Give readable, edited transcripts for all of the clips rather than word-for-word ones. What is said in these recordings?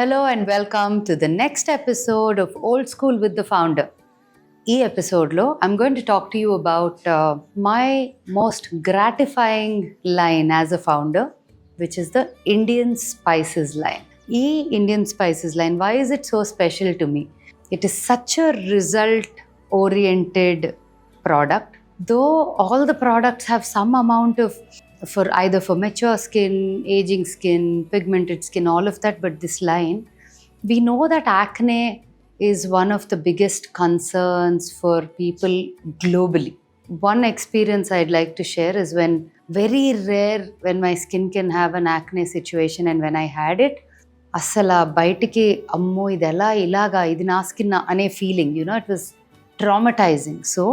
Hello and welcome to the next episode of Old School with the Founder. ఈ ఎపిసోడ్లో I'm going to talk to you about my most gratifying line as a founder, which is the Indian Spices line. ఈ Indian Spices line, why is it so special to me? It is such a result-oriented product. Though all the products have some amount of for mature skin, aging skin, pigmented skin, all of that, but this line, we know that acne is one of the biggest concerns for people globally. One experience I'd like to share is very rare when my skin can have an acne situation, and when I had it, అసలు బయటికి అమ్మో ఇది ఎలా ఇలాగా ఇది నా skin అనే feeling, it was traumatizing. So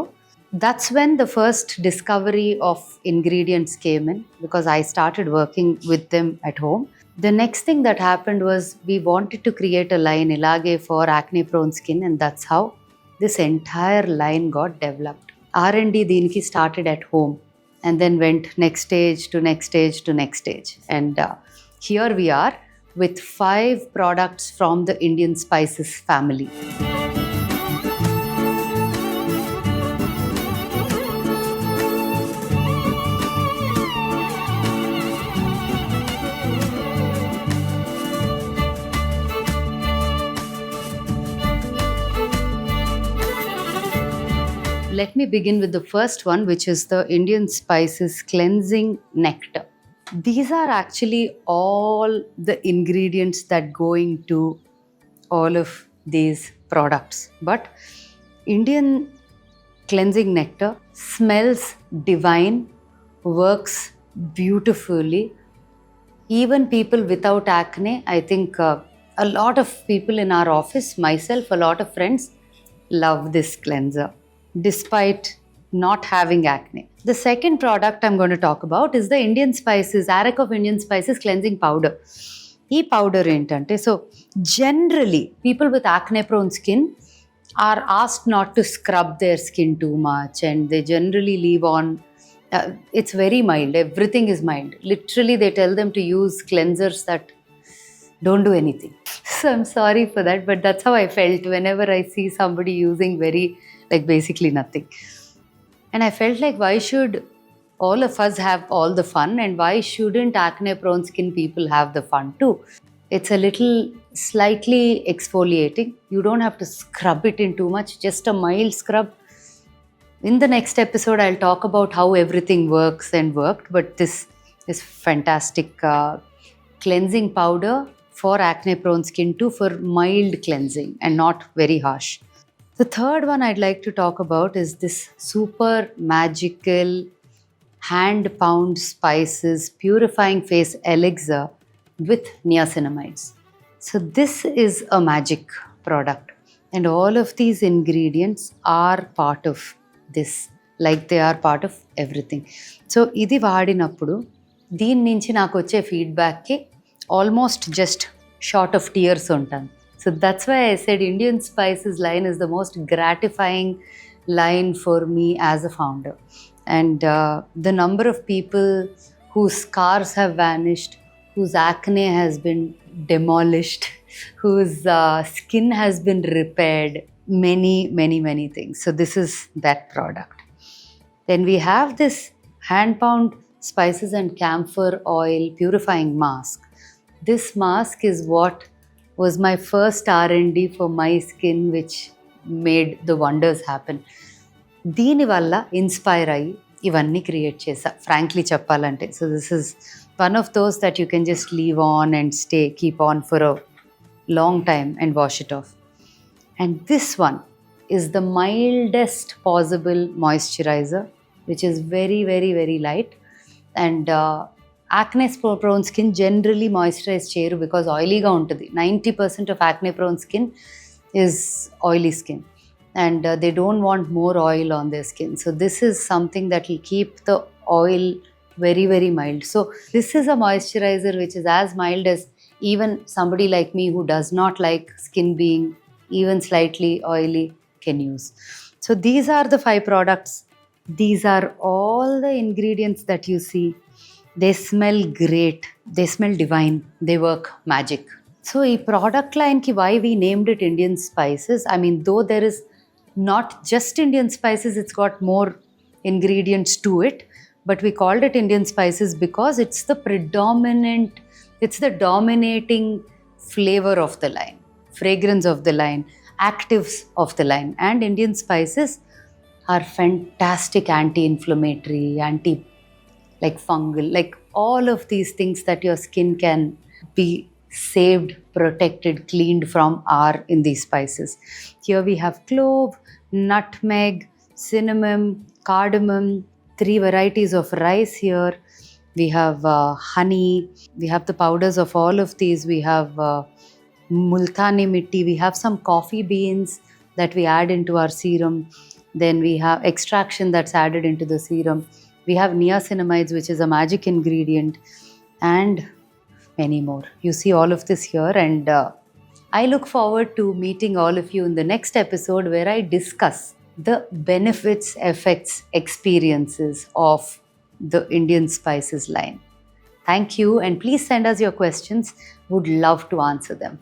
that's when the first discovery of ingredients came in, because I started working with them at home. The next thing that happened was we wanted to create a line ilage for acne prone skin, and that's how this entire line got developed. R&D deeniki started at home and then went next stage to next stage to next stage, and here we are with 5 products from the Indian Spices family. Let me begin with the first one, which is the Indian Spices Cleansing Nectar. These are actually all the ingredients that go into all of these products. But Indian Cleansing Nectar smells divine, works beautifully. Even people without acne, I think a lot of people in our office, myself, a lot of friends, love this cleanser despite not having acne. The second product I'm going to talk about is the Indian Spices, Arrack of Indian Spices Cleansing Powder. Ee powder entante, so generally people with acne prone skin are asked not to scrub their skin too much, and they generally leave on it's very mild, everything is mild. Literally they tell them to use cleansers that don't do anything. So I'm sorry for that, but that's how I felt whenever I see somebody using very basically nothing. And I felt like, why should all of us have all the fun, and why shouldn't acne prone skin people have the fun too? It's a little slightly exfoliating. You don't have to scrub it in too much, just a mild scrub. In the next episode, I'll talk about how everything works and worked, but this is fantastic cleansing powder for acne prone skin too, for mild cleansing and not very harsh. The third one I'd like to talk about is this super magical hand pound spices purifying face elixir with niacinamides. So this is a magic product, and all of these ingredients are part of this, like they are part of everything. So ఇది వాడినప్పుడు దీని నుంచి నాకు వచ్చే ఫీడ్బ్యాక్కి almost just short of tears ఉంటాను. So that's why I said Indian Spices line is the most gratifying line for me as a founder. And the number of people whose scars have vanished, whose acne has been demolished, whose skin has been repaired, many things. So this is that product. Then we have this hand pound spices and camphor oil purifying mask. This mask is what was my first R&D for my skin, which made the wonders happen. దీని వల్ల inspire అయ్యి ఇవన్నీ create చేసా, frankly చెప్పాలంటే. So this is one of those that you can just leave on and keep on for a long time and wash it of. And this one is the mildest possible moisturizer, which is very light. And acne prone skin generally moisturize cheyaru because oily ga untadi. 90% of acne prone skin is oily skin, and they don't want more oil on their skin. So this is something that will keep the oil very mild. So this is a moisturizer which is as mild as even somebody like me who does not like skin being even slightly oily can use. So these are the 5 products. These are all the ingredients that you see. They smell great. They smell divine. They work magic. So ఈ product లైన్కి why we named it Indian spices, I mean though there is not just Indian spices, it's got more ingredients to it, but we called it Indian spices because it's the dominating flavor of the line, fragrance of the line, actives of the line. And Indian spices are fantastic anti-inflammatory, anti, like fungal, like all of these things that your skin can be saved, protected, cleaned from are in these spices. Here we have clove, nutmeg, cinnamon, cardamom, 3 varieties of rice here. We have honey, we have the powders of all of these. We have multani mitti, we have some coffee beans that we add into our serum. Then we have extraction that's added into the serum. We have niacinamides, which is a magic ingredient, and many more. You see all of this here, and I look forward to meeting all of you in the next episode where I discuss the benefits, effects, experiences of the Indian spices line. Thank you, and please send us your questions. Would love to answer them.